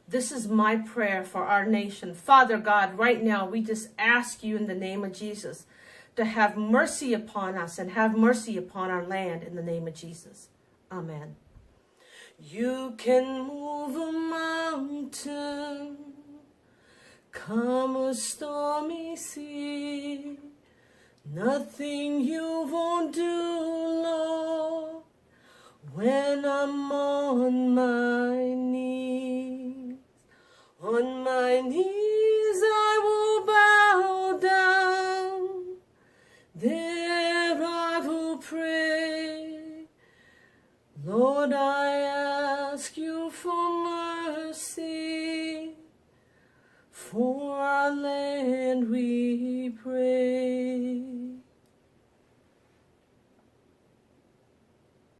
This is my prayer for our nation. Father God, right now, we just ask you in the name of Jesus to have mercy upon us and have mercy upon our land in the name of Jesus. Amen. You can move a mountain, calm a stormy sea. Nothing you won't do, Lord, when I'm on my knees. On my knees I will bow down, there I will pray. Lord, I ask you for mercy, for our land we pray.